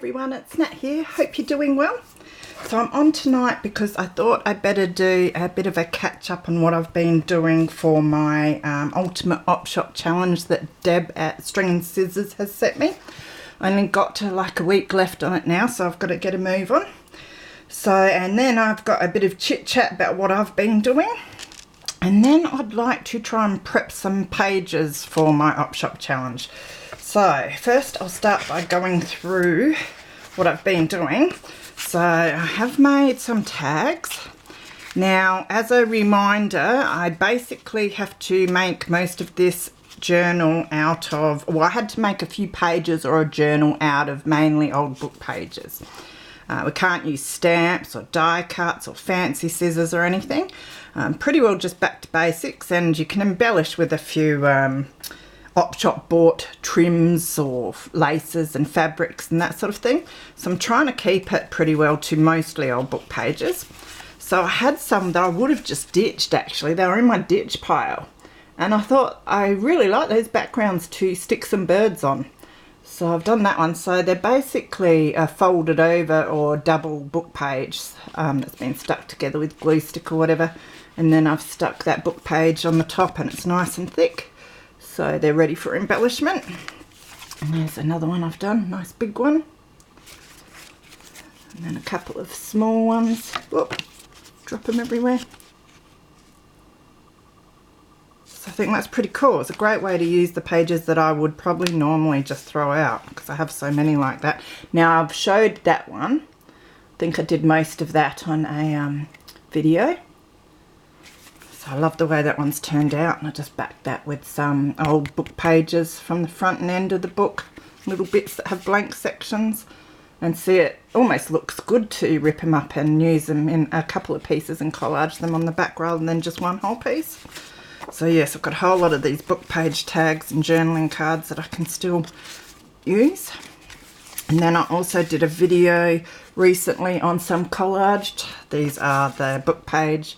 everyone, it's Nat here. Hope you're doing well. So I'm on tonight because I thought I'd better do a bit of a catch up on what I've been doing for my ultimate op shop challenge that Deb at String and Scissors has set me. I only got to like a week left on it now, so I've got to get a move on. So, and then I've got a bit of chit chat about what I've been doing. And then I'd like to try and prep some pages for my op shop challenge. So first I'll start by going through what I've been doing. So I have made some tags. Now, as a reminder, I basically have to make most of this journal out of, well, I had to make a few pages or a journal out of mainly old book pages. We can't use stamps or die cuts or fancy scissors or anything. Pretty well just back to basics, and you can embellish with a few op shop bought trims or laces and fabrics and that sort of thing. So I'm trying to keep it pretty well to mostly old book pages. So I had some that I would have just ditched actually. They were in my ditch pile. And I thought I really like those backgrounds to stick some birds on. So I've done that one. So they're basically a folded over or double book page that's been stuck together with glue stick or whatever. And then I've stuck that book page on the top and it's nice and thick. So they're ready for embellishment. And there's another one I've done, nice big one. And then a couple of small ones. Whoop, drop them everywhere. So I think that's pretty cool. It's a great way to use the pages that I would probably normally just throw out because I have so many like that. Now I've showed that one. I think I did most of that on a video. So I love the way that one's turned out, and I just backed that with some old book pages from the front and end of the book, little bits that have blank sections, and see, it almost looks good to rip them up and use them in a couple of pieces and collage them on the back rather than just one whole piece. So yes, I've got a whole lot of these book page tags and journaling cards that I can still use. And then I also did a video recently on some collaged. These are the book page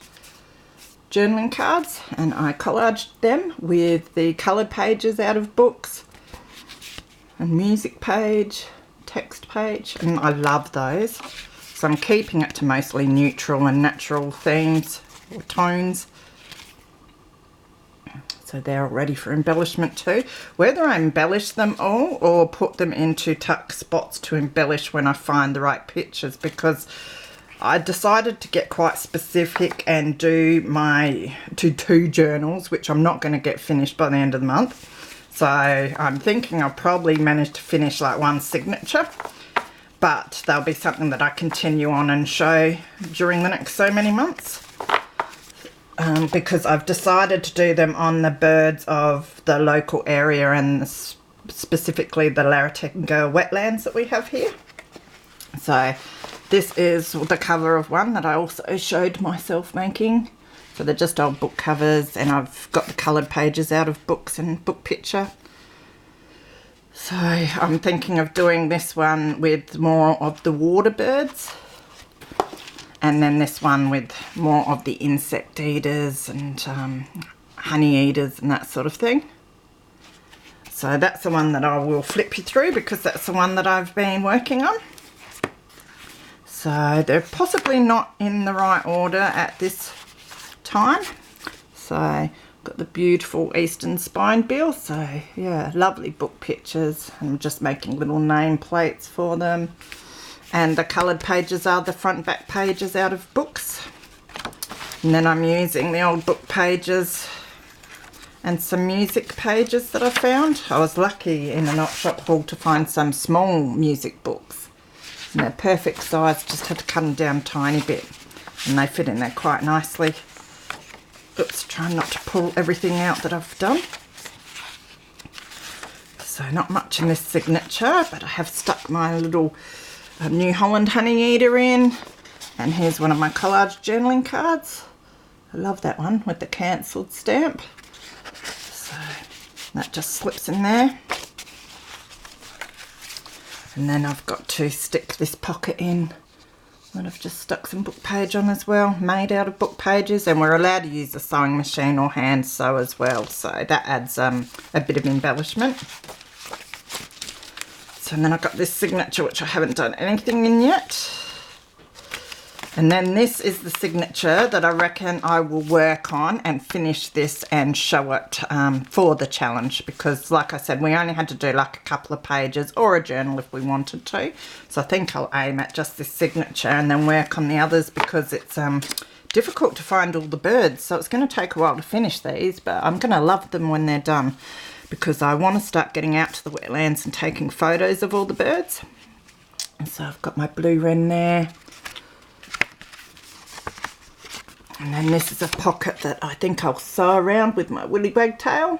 journaling cards, and I collaged them with the coloured pages out of books and music page, text page, and I love those. So I'm keeping it to mostly neutral and natural themes or tones. So they're all ready for embellishment too. Whether I embellish them all or put them into tuck spots to embellish when I find the right pictures, because I decided to get quite specific and do my two journals, which I'm not going to get finished by the end of the month. So I'm thinking I'll probably manage to finish like one signature, but they'll be something that I continue on and show during the next so many months. Because I've decided to do them on the birds of the local area and specifically the Larratenga wetlands that we have here. So this is the cover of one that I also showed myself making. So they're just old book covers, and I've got the coloured pages out of books and book picture. So I'm thinking of doing this one with more of the water birds, and then this one with more of the insect eaters and honey eaters and that sort of thing. So that's the one that I will flip you through because that's the one that I've been working on. So they're possibly not in the right order at this time. So I've got the beautiful Eastern spine bill. So yeah, lovely book pictures. I'm just making little name plates for them. And the coloured pages are the front back pages out of books. And then I'm using the old book pages and some music pages that I found. I was lucky in an op shop haul to find some small music books. And they're perfect size, just had to cut them down a tiny bit. And they fit in there quite nicely. Oops, trying not to pull everything out that I've done. So not much in this signature, but I have stuck my little New Holland honey eater in. And here's one of my collage journaling cards. I love that one with the cancelled stamp. So that just slips in there. And then I've got to stick this pocket in that I've just stuck some book page on as well, made out of book pages, and we're allowed to use a sewing machine or hand sew as well, so that adds a bit of embellishment. So then I've got this signature, which I haven't done anything in yet. And then this is the signature that I reckon I will work on and finish this and show it for the challenge, because like I said, we only had to do like a couple of pages or a journal if we wanted to. So I think I'll aim at just this signature and then work on the others, because it's difficult to find all the birds. So it's going to take a while to finish these, but I'm going to love them when they're done, because I want to start getting out to the wetlands and taking photos of all the birds. And so I've got my blue wren there. And then this is a pocket that I think I'll sew around with my willy wagtail,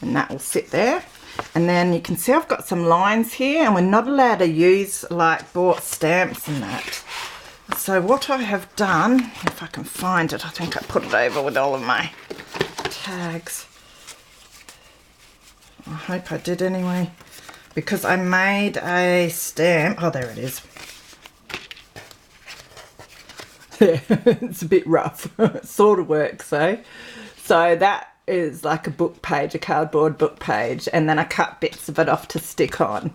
and that will sit there. And then you can see I've got some lines here, and we're not allowed to use like bought stamps and that. So what I have done, if I can find it, I think I put it over with all of my tags. I hope I did anyway, because I made a stamp. Oh, there it is. Yeah, it's a bit rough. It sort of works though. So that is like a book page, a cardboard book page, and then I cut bits of it off to stick on.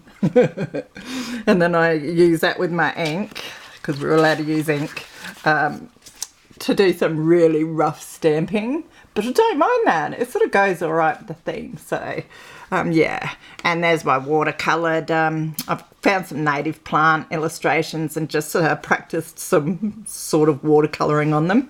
And then I use that with my ink, because we're allowed to use ink, to do some really rough stamping. But I don't mind that. It sort of goes all right with the theme. So yeah, and there's my watercoloured. I've found some native plant illustrations and just practiced some sort of watercolouring on them.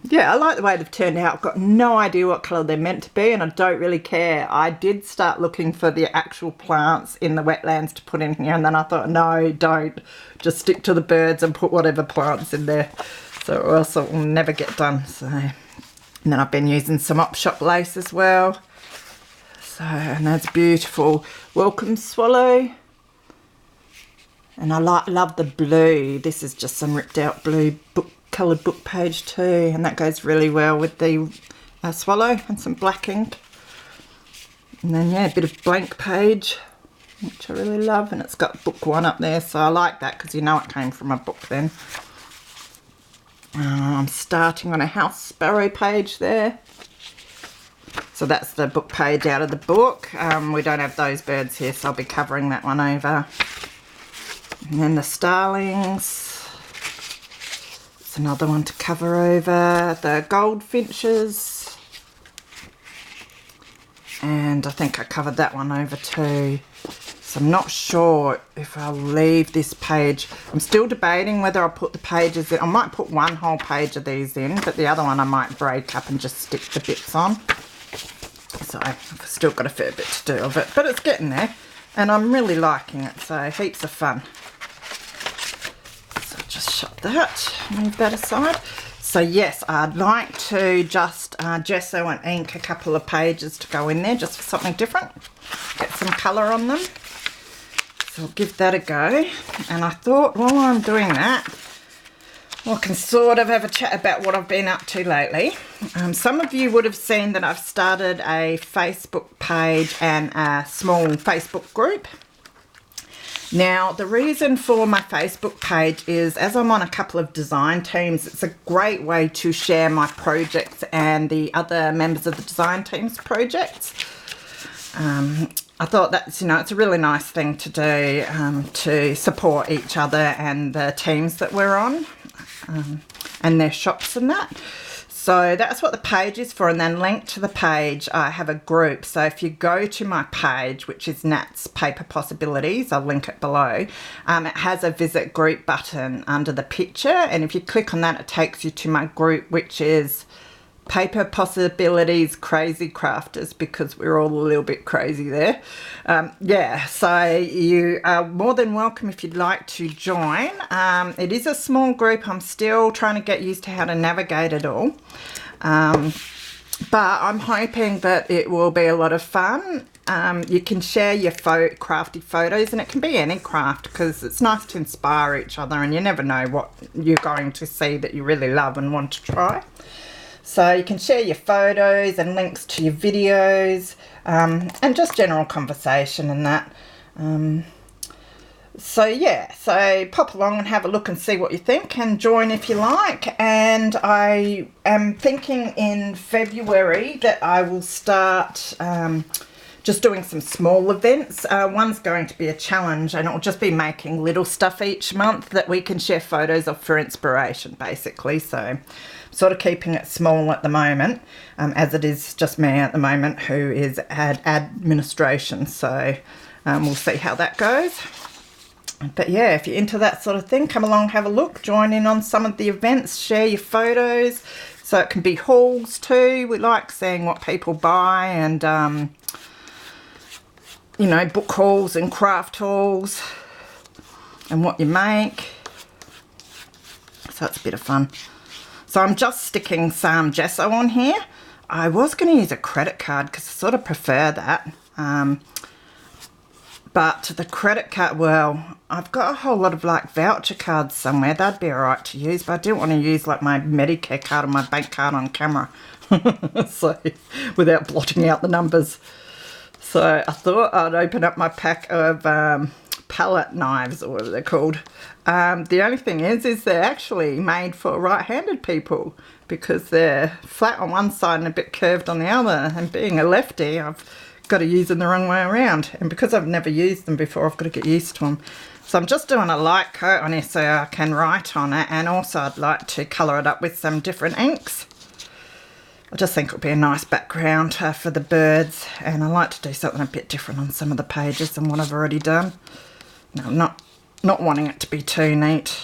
Yeah, I like the way they've turned out. I've got no idea what colour they're meant to be, and I don't really care. I did start looking for the actual plants in the wetlands to put in here, and then I thought, no, don't. Just stick to the birds and put whatever plants in there, so or else it will never get done. So, and then I've been using some op shop lace as well. So, and that's beautiful. Welcome swallow. And I love the blue. This is just some ripped out blue coloured book page too, and that goes really well with the swallow, and some black ink. And then yeah, a bit of blank page, which I really love, and it's got book 1 up there, so I like that because you know it came from a book then. I'm starting on a house sparrow page there. So that's the book page out of the book. We don't have those birds here, so I'll be covering that one over. And then the starlings. It's another one to cover over. The goldfinches. And I think I covered that one over too. So I'm not sure if I'll leave this page. I'm still debating whether I'll put the pages in. I might put one whole page of these in, but the other one I might break up and just stick the bits on. So I've still got a fair bit to do of it, but it's getting there, and I'm really liking it, so heaps of fun. So just shut that, move that aside. So yes, I'd like to just gesso and ink a couple of pages to go in there, just for something different, get some colour on them. So I'll give that a go, and I thought while I'm doing that, I can sort of have a chat about what I've been up to lately. Some of you would have seen that I've started a Facebook page and a small Facebook group. Now, the reason for my Facebook page is, as I'm on a couple of design teams, it's a great way to share my projects and the other members of the design team's projects. I thought that's, you know, it's a really nice thing to do, to support each other and the teams that we're on. And their shops and that. So that's what the page is for, and then linked to the page I have a group. So if you go to my page, which is Nat's Paper Possibilities, I'll link it below, it has a visit group button under the picture, and if you click on that it takes you to my group, which is Paper Possibilities Crazy Crafters, because we're all a little bit crazy there. Yeah, so you are more than welcome if you'd like to join. It is a small group. I'm still trying to get used to how to navigate it all. But I'm hoping that it will be a lot of fun. You can share your crafty photos, and it can be any craft, because it's nice to inspire each other, and you never know what you're going to see that you really love and want to try. So you can share your photos and links to your videos, and just general conversation and that. So yeah, so pop along and have a look and see what you think, and join if you like. And I am thinking in February that I will start just doing some small events. One's going to be a challenge, and it'll just be making little stuff each month that we can share photos of for inspiration, basically. So sort of keeping it small at the moment, as it is just me at the moment who is administration. So we'll see how that goes. But yeah, if you're into that sort of thing, come along, have a look, join in on some of the events, share your photos. So it can be hauls too. We like seeing what people buy, and you know, book hauls and craft hauls and what you make. So it's a bit of fun. So I'm just sticking some gesso on here. I was going to use a credit card because I sort of prefer that. But the credit card, well, I've got a whole lot of like voucher cards somewhere. That'd be alright to use, but I didn't want to use like my Medicare card or my bank card on camera. So, without blotting out the numbers. So I thought I'd open up my pack of palette knives, or whatever they're called. The only thing is they're actually made for right-handed people, because they're flat on one side and a bit curved on the other. And being a lefty, I've got to use them the wrong way around, and because I've never used them before, I've got to get used to them. So I'm just doing a light coat on it so I can write on it, and also I'd like to colour it up with some different inks. I just think it'll be a nice background for the birds, and I like to do something a bit different on some of the pages than what I've already done. Now, I'm not wanting it to be too neat,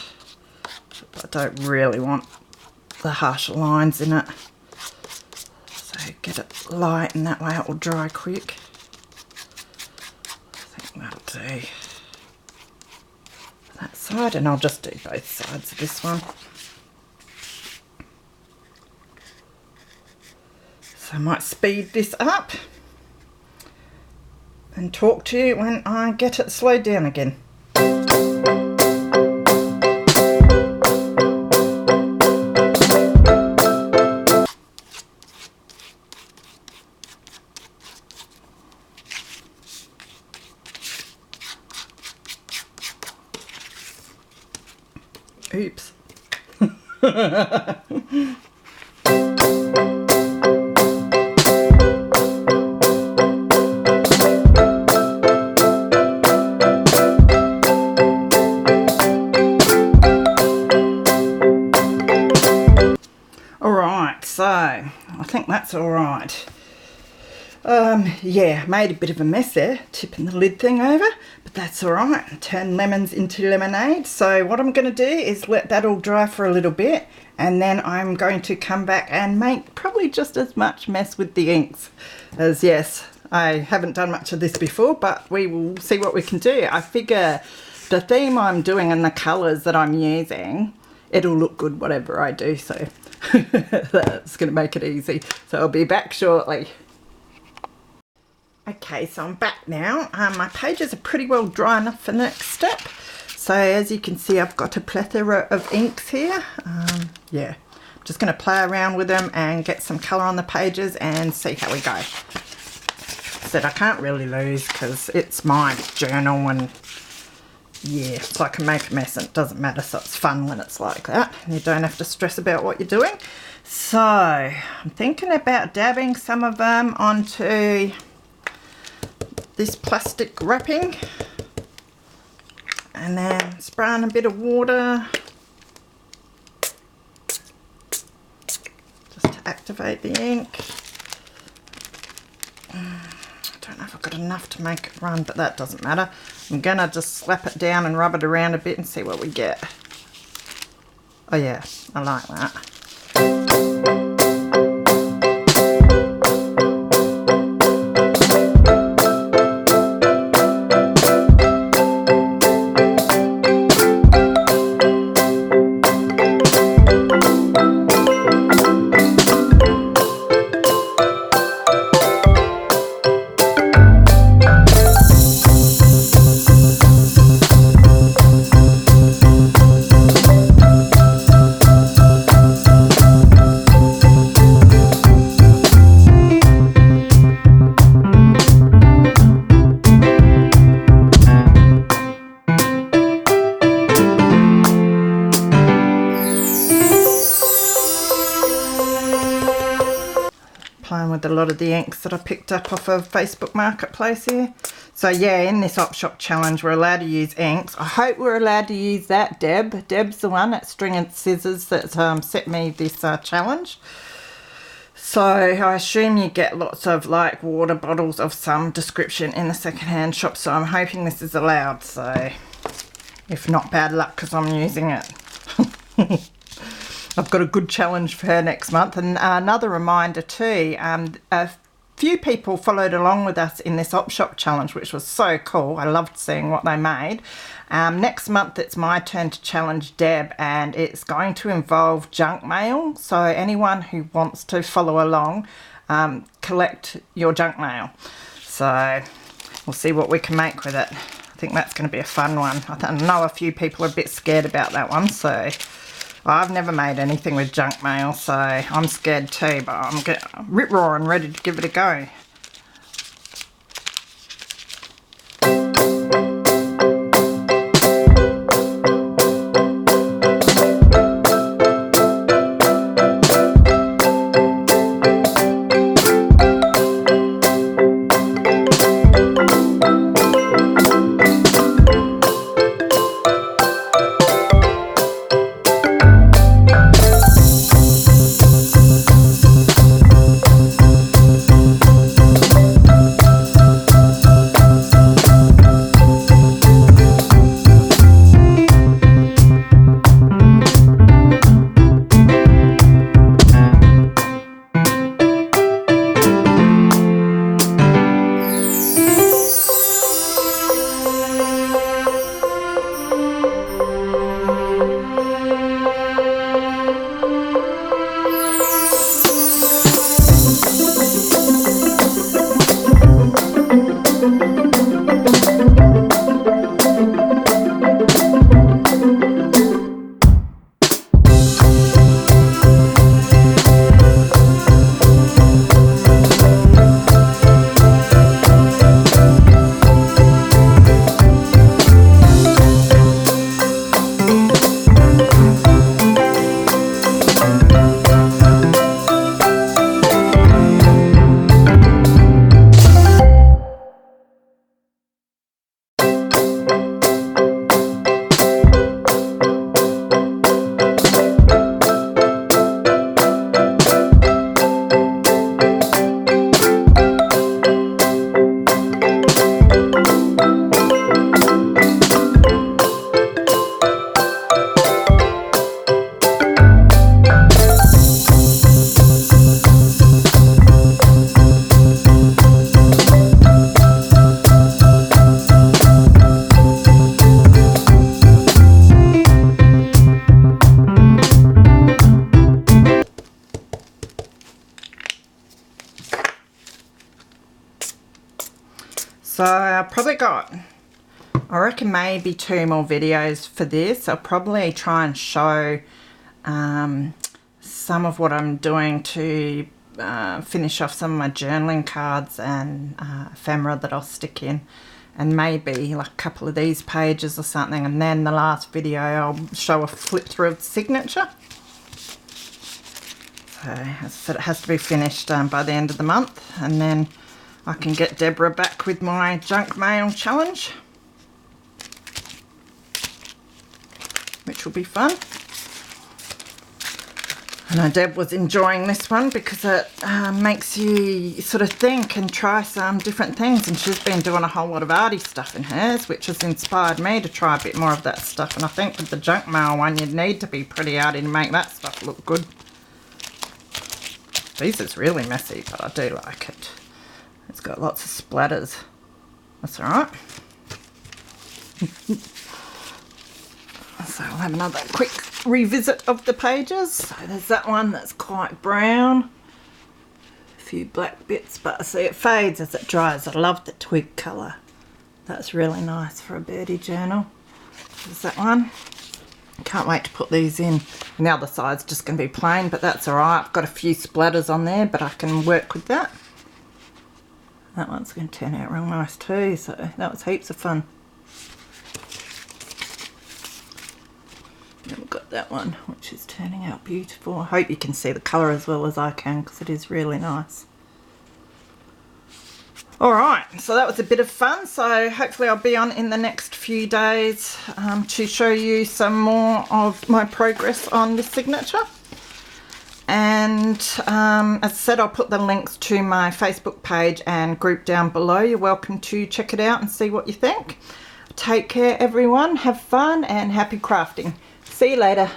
but I don't really want the harsh lines in it. So get it light, and that way it will dry quick. I think that'll do that side, and I'll just do both sides of this one. So I might speed this up and talk to you when I get it slowed down again. Oops. Alright, so I think that's alright. Yeah, made a bit of a mess there, tipping the lid thing over, but that's alright. Turn lemons into lemonade. So what I'm going to do is let that all dry for a little bit, and then I'm going to come back and make probably just as much mess with the inks. As yes, I haven't done much of this before, but we will see what we can do. I figure the theme I'm doing and the colours that I'm using, it'll look good whatever I do, so that's going to make it easy. So I'll be back shortly. Okay, so I'm back now. My pages are pretty well dry enough for the next step. So as you can see, I've got a plethora of inks here. Yeah, I'm just going to play around with them and get some colour on the pages and see how we go. Said I can't really lose because it's my journal, and yeah, so I can make a mess and it doesn't matter. So it's fun when it's like that. You don't have to stress about what you're doing. So I'm thinking about dabbing some of them onto this plastic wrapping, and then spraying a bit of water just to activate the ink. I don't know if I've got enough to make it run, but that doesn't matter. I'm gonna just slap it down and rub it around a bit and see what we get. Oh yeah, I like that. with a lot of the inks that I picked up off of Facebook Marketplace here. So yeah, in this op shop challenge we're allowed to use inks. I hope we're allowed to use that. Deb's the one at String and Scissors that set me this challenge. So I assume you get lots of like water bottles of some description in the secondhand shop, so I'm hoping this is allowed. So if not, bad luck because I'm using it. I've got a good challenge for her next month. And another reminder too, a few people followed along with us in this op shop challenge, which was so cool. I loved seeing what they made. Next month it's my turn to challenge Deb, and it's going to involve junk mail. So anyone who wants to follow along, collect your junk mail. So we'll see what we can make with it. I think that's going to be a fun one. I know a few people are a bit scared about that one, so I've never made anything with junk mail, so I'm scared too, but I'm rip-roaring ready to give it a go. So I've probably got, I reckon maybe 2 more videos for this. I'll probably try and show some of what I'm doing to finish off some of my journaling cards and ephemera that I'll stick in, and maybe like a couple of these pages or something, and then the last video I'll show a flip through of the signature. So as I said, it has to be finished by the end of the month, and then I can get Deborah back with my junk mail challenge, which will be fun. I know Deb was enjoying this one because it makes you sort of think and try some different things, and she's been doing a whole lot of arty stuff in hers, which has inspired me to try a bit more of that stuff. And I think with the junk mail one you'd need to be pretty arty to make that stuff look good. This is really messy, but I do like it. It's got lots of splatters. That's alright. So I'll have another quick revisit of the pages. So there's that one that's quite brown. A few black bits, but I see it fades as it dries. I love the twig colour. That's really nice for a birdie journal. There's that one. Can't wait to put these in. And the other side's just going to be plain, but that's alright. I've got a few splatters on there, but I can work with that. That one's going to turn out real nice too, so that was heaps of fun. And we've got that one, which is turning out beautiful. I hope you can see the colour as well as I can, because it is really nice. Alright, so that was a bit of fun. So hopefully I'll be on in the next few days to show you some more of my progress on this signature. And as I said, I'll put the links to my Facebook page and group down below. You're welcome to check it out and see what you think. Take care everyone, have fun and happy crafting. See you later.